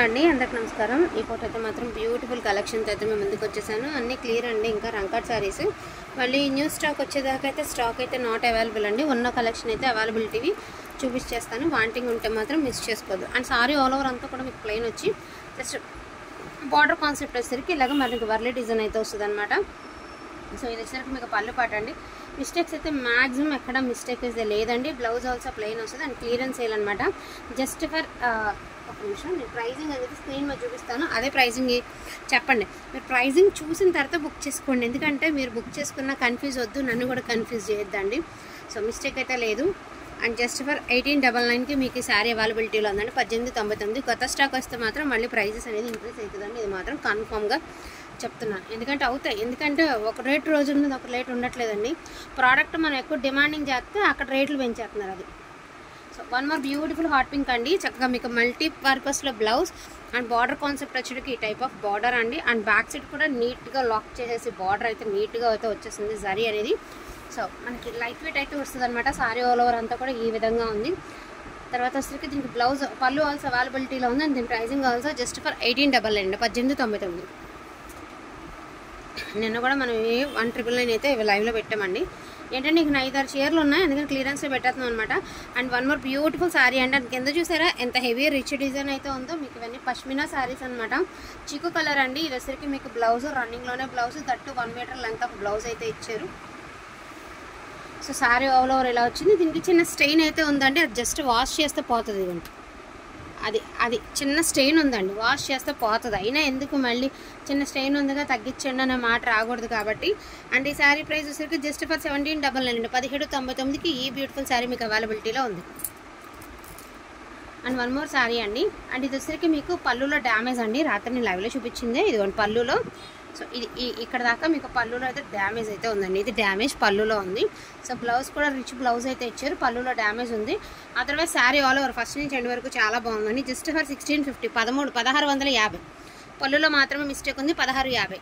అండి అందరికి నమస్కారం। ఈ ఫోటో అయితే మాత్రం బ్యూటిఫుల్ కలెక్షన్ అయితే మేము ముందుకు వచ్చేసాను। అన్ని క్లియర్ అండి, ఇంకా రంకాట్ సారీస్ మళ్ళీ న్యూ స్టాక్ వచ్చేదాకా అయితే స్టాక్ అయితే నాట్ అవైలబుల్ అండి। ఉన్న కలెక్షన్ అయితే అవైలబిలిటీవి చూపించేస్తాను, వాంటింగ్ ఉంటే మాత్రం మిస్ చేసుకోవద్దు। అండ్ సారీ ఆల్ ఓవర్ అంతా కూడా మీకు ప్లెయిన్ వచ్చి జస్ట్ బార్డర్ కాన్సెప్ట్ వచ్చేసరికి ఇలాగ మనకి వర్లీ డిజైన్ అయితే వస్తుంది అనమాట। సో ఇది వచ్చేసరికి మీకు పళ్ళు పాట అండి। మిస్టేక్స్ అయితే మ్యాక్సిమం ఎక్కడ మిస్టేక్ అయితే లేదండి। బ్లౌజ్ ఆల్సో ప్లెయిన్ వస్తుంది అండ్ క్లియరెన్స్ సేల్ అనమాట। జస్ట్ ఫర్ ఒక నిమిషం నేను ప్రైజింగ్ అనేది స్క్రీన్ మీద చూపిస్తాను, అదే ప్రైజింగ్ చెప్పండి। మీరు ప్రైజింగ్ చూసిన తర్వాత బుక్ చేసుకోండి, ఎందుకంటే మీరు బుక్ చేసుకున్న కన్ఫ్యూజ్ వద్దు, నన్ను కూడా కన్ఫ్యూజ్ చేయొద్దండి। సో మిస్టేక్ అయితే లేదు। అండ్ జస్ట్ ఫర్ 1899కి మీకు ఈ శారీ అవైలబిలిటీలో ఉందండి। 1899 కొత్త స్టాక్ వస్తే మాత్రం మళ్ళీ ప్రైజెస్ అనేది ఇంక్రీజ్ అవుతుందండి, ఇది మాత్రం కన్ఫామ్గా చెప్తున్నాను। ఎందుకంటే అవుతాయి, ఎందుకంటే ఒక రేట్ రోజు ఉన్నది ఒక రేట్ ఉండట్లేదండి। ప్రోడక్ట్ మనం ఎక్కువ డిమాండింగ్ చేస్తే అక్కడ రేట్లు పెంచేస్తున్నారు అది। So one more beautiful hot pink అండి, చక్కగా మీకు మల్టీ పర్పస్లో బ్లౌజ్ అండ్ బార్డర్ కాన్సెప్ట్ వచ్చేటికి ఈ టైప్ ఆఫ్ బార్డర్ అండి। అండ్ బ్యాక్ సైడ్ కూడా నీట్గా లాక్ చేసేసి బార్డర్ అయితే నీట్గా అయితే వచ్చేసింది జరీ అనేది। సో మనకి లైట్ వెయిట్ అయితే వస్తుంది అనమాట। సారీ ఆల్ ఓవర్ అంతా కూడా ఈ విధంగా ఉంది। తర్వాత వచ్చేసరికి దీనికి బ్లౌజ్ పళ్ళు ఆల్సో అవైలబిలిటీలో ఉంది అండ్ దీని ప్రైజింగ్ ఆల్సో జస్ట్ ఫర్ 1899 1899। నిన్న కూడా మనం 1999 అయితే లైవ్లో పెట్టామండి। ఏంటంటే నీకు 5-6 చీరలు ఉన్నాయి, అందుకని క్లియరెన్స్లో పెట్టేస్తున్నాం అనమాట। And one more beautiful sari అండి, అది కింద చూసారా ఎంత హెవీ రిచ్ డిజైన్ అయితే ఉందో। మీకు ఇవన్నీ పష్మినా శారీస్ అనమాట, చిక్కు కలర్ అండి। ఇది వచ్చరికి మీకు బ్లౌజ్ రన్నింగ్లోనే బ్లౌజ్ తట్టు 1 మీటర్ లెంత్ ఆఫ్ బ్లౌజ్ అయితే ఇచ్చారు। సో శారీ ఆల్ ఓవర్ ఇలా వచ్చింది। దీనికి చిన్న స్టెయిన్ అయితే ఉందండి, అది జస్ట్ వాష్ చేస్తే పోతుంది, ఇదండి అది చిన్న స్టెయిన్ ఉందండి, వాష్ చేస్తే పోతుంది। అయినా ఎందుకు మళ్ళీ చిన్న స్టెయిన్ ఉందిగా తగ్గించండి అనే మాట రాకూడదు కాబట్టి। అండ్ ఈ శారీ ప్రైస్ వచ్చేసరికి జస్ట్ ఫర్ 1799 1799కి ఈ బ్యూటిఫుల్ శారీ మీకు అవైలబిలిటీలో ఉంది। అండ్ వన్ మోర్ శారీ అండి, అండ్ ఇది వచ్చేసరికి మీకు పళ్ళులో డ్యామేజ్ అండి, రాత్రి నేను లైవ్లో చూపించింది ఇదిగోండి పళ్ళులో। సో ఇది ఇక్కడ దాకా మీకు పళ్ళులో అయితే డ్యామేజ్ అయితే ఉందండి, ఇది డ్యామేజ్ పళ్ళులో ఉంది। సో బ్లౌజ్ కూడా రిచ్ బ్లౌజ్ అయితే ఇచ్చారు, పళ్ళులో డ్యామేజ్ ఉంది। Otherwise sari all over first నుంచి ఎండ్ వరకు చాలా బాగుందండి। జస్ట్ ఫర్ 1650 1650 పళ్ళులో మాత్రమే మిస్టేక్ ఉంది 1650।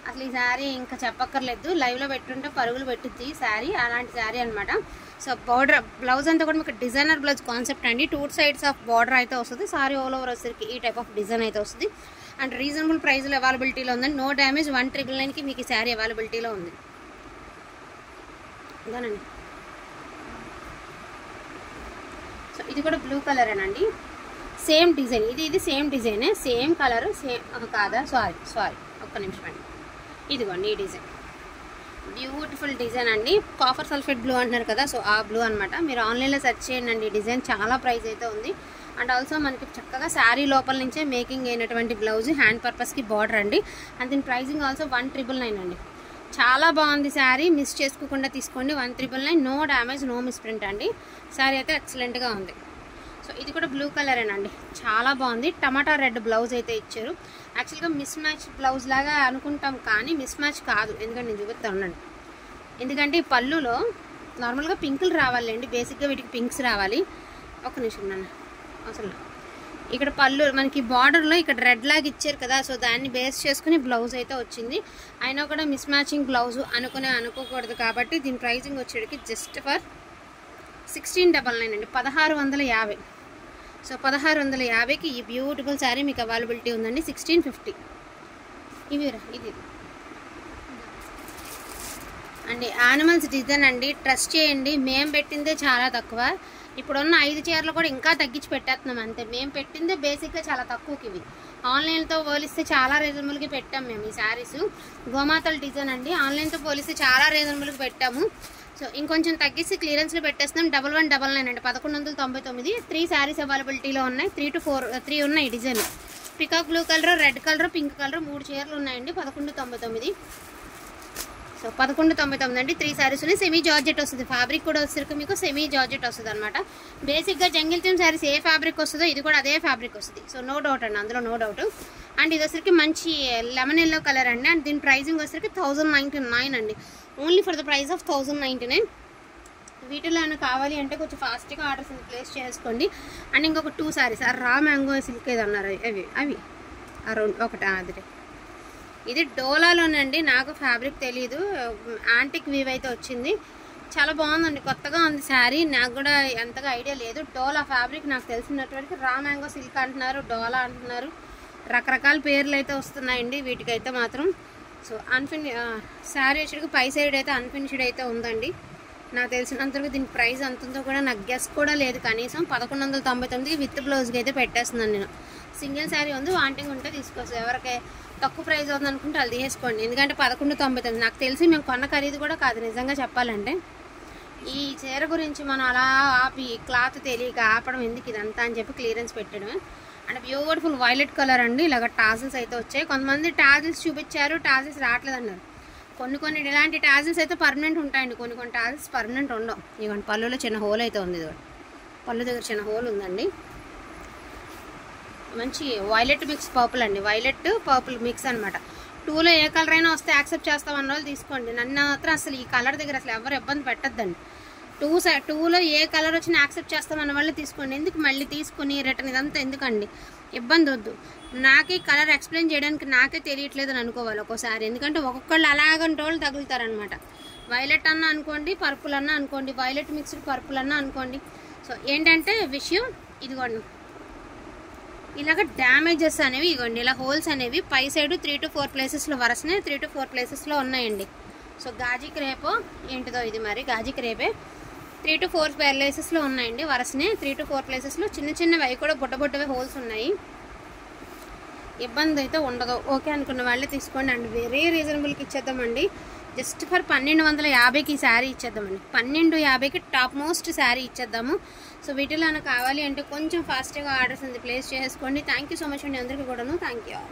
అసలు ఈ శారీ ఇంకా చెప్పక్కర్లేదు, లైవ్లో పెట్టుంటే పరుగులు పెట్టుద్ది శారీ, అలాంటి శారీ అనమాట। సో బార్డర్ బ్లౌజ్ అంతా కూడా మీకు డిజైనర్ బ్లౌజ్ కాన్సెప్ట్ అండి, 2 సైడ్స్ ఆఫ్ బార్డర్ అయితే వస్తుంది। సారీ ఆల్ ఓవర్ వచ్చేసరికి ఈ టైప్ ఆఫ్ డిజైన్ అయితే వస్తుంది అండ్ రీజనబుల్ ప్రైస్లో అవైలబిలిటీలో ఉందండి। నో డ్యామేజ్ 1999కి మీకు ఈ శారీ అవైలబిలిటీలో ఉంది ఇదానండి। సో ఇది కూడా బ్లూ కలరేనండి, సేమ్ డిజైన్, ఇది సేమ్ డిజైనే, సేమ్ కలర్ సేమ్ కాదా సారీ ఒక్క నిమిషం అండి, ఇదిగోండి ఈ డిజైన్ బ్యూటిఫుల్ డిజైన్ అండి। కాపర్ సల్ఫేట్ బ్లూ అంటున్నారు కదా, సో ఆ బ్లూ అనమాట। మీరు ఆన్లైన్లో సెర్చ్ చేయండి అండి, ఈ డిజైన్ చాలా ప్రైస్ అయితే ఉంది। అండ్ ఆల్సో మనకి చక్కగా శారీ లోపల నుంచే మేకింగ్ అయినటువంటి బ్లౌజ్, హ్యాండ్ పర్పస్కి బార్డర్ అండి। అండ్ దీని ప్రైజింగ్ ఆల్సో 1999 అండి। చాలా బాగుంది శారీ, మిస్ చేసుకోకుండా తీసుకోండి 1999, no damage no miss print అండి, శారీ అయితే ఎక్సలెంట్గా ఉంది। సో ఇది కూడా బ్లూ కలరేనండి, చాలా బాగుంది। టమాటా రెడ్ బ్లౌజ్ అయితే ఇచ్చారు, యాక్చువల్గా మిస్ మ్యాచ్ బ్లౌజ్ లాగా అనుకుంటాం కానీ మిస్ మ్యాచ్ కాదు, ఎందుకంటే నేను చూపిస్తాను ఉండండి। ఎందుకంటే ఈ పళ్ళులో నార్మల్గా పింకులు రావాలండి, బేసిక్గా వీటికి పింక్స్ రావాలి। ఒక నిమిషం నన్ను అసలు ఇక్కడ పళ్ళు మనకి బార్డర్లో ఇక్కడ రెడ్ లాగా ఇచ్చారు కదా, సో దాన్ని బేస్ చేసుకుని బ్లౌజ్ అయితే వచ్చింది। అయినా కూడా మిస్ మ్యాచింగ్ బ్లౌజ్ అనుకోకూడదు కాబట్టి దీని ప్రైజింగ్ వచ్చేటికి జస్ట్ ఫర్ 1699 అండి 1650। సో 1650కి ఈ బ్యూటిఫుల్ శారీ మీకు అవైలబిలిటీ ఉందండి 1650। ఇది అండి యానిమల్స్ డిజైన్ అండి, ట్రస్ట్ చేయండి, మేము పెట్టిందే చాలా తక్కువ, ఇప్పుడున్న 5 చీరలు కూడా ఇంకా తగ్గించి పెట్టేస్తున్నాం అంతే। మేము పెట్టిందే బేసిక్గా చాలా తక్కువకి, ఇవి ఆన్లైన్తో పోలిస్తే చాలా రీజనబుల్గా పెట్టాం మేము ఈ శారీస్। గోమాతల డిజైన్ అండి, ఆన్లైన్తో పోలిస్తే చాలా రీజనబుల్గా పెట్టాము। సో ఇంకొంచెం తగ్గిసి క్లియరెన్స్లో పెట్టేస్తున్నాం 1199 అండి 1199। 3 శారీస్ అవైలబిలిటీలో ఉన్నాయి, 3 to 4 ఉన్నాయి design, peacock blue colour, red colour, pink colour 3 చీరలు ఉన్నాయండి 1199। సో 1199 అండి, 3 శారీస్ ఉన్నాయి। సెమీ జార్జెట్ వస్తుంది, ఫ్యాబ్రిక్ కూడా వచ్చేసరికి మీకు సెమీ జార్జెట్ వస్తుంది అనమాట। బేసిక్గా జంగిల్ థీమ్ శారీస్ ఏ ఫ్యాబ్రిక్ వస్తుందో ఇది కూడా అదే ఫ్యాబ్రిక్ వస్తుంది, సో నో డౌట్ అండి, అందులో నో డౌట్। అండ్ ఇది వచ్చరికి మంచి లెమన్ ఎల్లో కలర్ అండి, అండ్ దీని ప్రైజింగ్ వచ్చరికి 1099 అండి, only for the price of 1099। వీటిలో ఏమైనా కావాలి అంటే కొంచెం ఫాస్ట్గా ఆర్డర్స్ ప్లేస్ చేసుకోండి। అండ్ ఇంకొక 2 శారీస్ రా మ్యాంగో సిల్క్ ఏది అన్నారు, అవి ఒకటి అది ఇది డోలాలోనండి, నాకు ఫ్యాబ్రిక్ తెలీదు, యాంటిక్ వీవ్ అయితే వచ్చింది, చాలా బాగుందండి, కొత్తగా ఉంది శారీ. నాకు కూడా ఎంతగా ఐడియా లేదు. డోలా ఫ్యాబ్రిక్ నాకు తెలిసినటువంటి రా మ్యాంగో సిల్క్ అంటున్నారు, డోలా అంటున్నారు, రకరకాల పేర్లు అయితే వస్తున్నాయండి వీటికైతే మాత్రం. సో శారీ వచ్చేటికి పై సైడ్ అయితే అన్ఫినిష్డ్ అయితే ఉందండి. నాకు తెలిసినంతవరకు దీని ప్రైస్ ఎంత ఉందో కూడా నాకు గెస్ కూడా లేదు. కనీసం 1199కి విత్ బ్లౌజ్కి అయితే పెట్టేస్తున్నాను నేను. సింగిల్ శారీ ఉంది, వాంటింగ్ ఉంటే తీసుకోవచ్చు. ఎవరికి తక్కువ ప్రైస్ అవుతుంది అనుకుంటే అది తీసుకోండి. ఎందుకంటే 1199 నాకు తెలిసి మేము కొన్న ఖరీదు కూడా కాదు నిజంగా చెప్పాలంటే. ఈ చీర గురించి మనం అలా ఆపి క్లాత్ తెలియక ఆపడం ఎందుకు ఇదంతా అని చెప్పి క్లియరెన్స్ పెట్టడమే. అండ్ బ్యూటిఫుల్ వైలెట్ కలర్ అండి. ఇలాగ టాజిల్స్ అయితే వచ్చాయి. కొంతమంది టాజిల్స్ చూపించారు, టాజిల్స్ రావట్లేదు అన్నారు. కొన్ని ఇలాంటి టాజిల్స్ అయితే పర్మనెంట్ ఉంటాయండి, కొన్ని టాజిల్స్ పర్మనెంట్ ఉండవు. ఇదిగోండి పళ్ళులో చిన్న హోల్ అయితే ఉంది. ఇదిగోండి పళ్ళు దగ్గర చిన్న హోల్ ఉందండి. మంచి వైలెట్ మిక్స్ పర్పుల్ అండి, వైలెట్ పర్పుల్ మిక్స్ అనమాట. 2లో ఏ కలర్ అయినా వస్తే యాక్సెప్ట్ చేస్తామన్న వాళ్ళు తీసుకోండి. నన్ను మాత్రం అసలు ఈ కలర్ దగ్గర అసలు ఎవరు ఇబ్బంది పెట్టద్దండి. 2లో ఏ కలర్ వచ్చినా యాక్సెప్ట్ చేస్తామన్న వాళ్ళు తీసుకోండి. ఎందుకు మళ్ళీ తీసుకుని రిటర్న్ ఇదంతా ఎందుకండి, ఇబ్బంది వద్దు. నాకే కలర్ ఎక్స్ప్లెయిన్ చేయడానికి నాకే తెలియట్లేదు అని అనుకోవాలి ఒక్కోసారి. ఎందుకంటే ఒక్కొక్కళ్ళు అలాగంటే వాళ్ళు తగులుతారనమాట. వైలెట్ అన్నా అనుకోండి, పర్పుల్ అన్నా అనుకోండి, వైలెట్ మిక్స్డ్ పర్పుల్ అన్నా అనుకోండి. సో ఏంటంటే విషయం ఇదిగోండి, ఇలాగ డ్యామేజెస్ అనేవి ఇవ్వండి, ఇలా హోల్స్ అనేవి పై సైడ్ 3 to 4 ప్లేసెస్లో వరుసనే 3 to 4 ప్లేసెస్లో ఉన్నాయండి. సో గాజీ క్రేపో ఏంటిదో ఇది, మరి గాజీ క్రేపే 3 to 4 ప్లేసెస్లో ఉన్నాయండి వరుసనే. 3 to 4 ప్లేసెస్లో చిన్నవి అవి కూడా బుట్టబుట్టవే హోల్స్ ఉన్నాయి. ఇబ్బంది అయితే ఉండదు. ఓకే అనుకున్న వాళ్ళే తీసుకోండి. అండ్ వెరీ రీజనబుల్కి ఇచ్చేద్దామండి. జస్ట్ ఫర్ 1250కి ఈ శారీ ఇచ్చేద్దామండి. 1250కి టాప్ మోస్ట్ శారీ ఇచ్చేద్దాము. సో వీటిలో కావాలి అంటే కొంచెం ఫాస్ట్గా ఆర్డర్స్ ప్లేస్ చేసుకోండి. థ్యాంక్ యూ సో మచ్ అండి అందరికీ కూడాను. Thank you.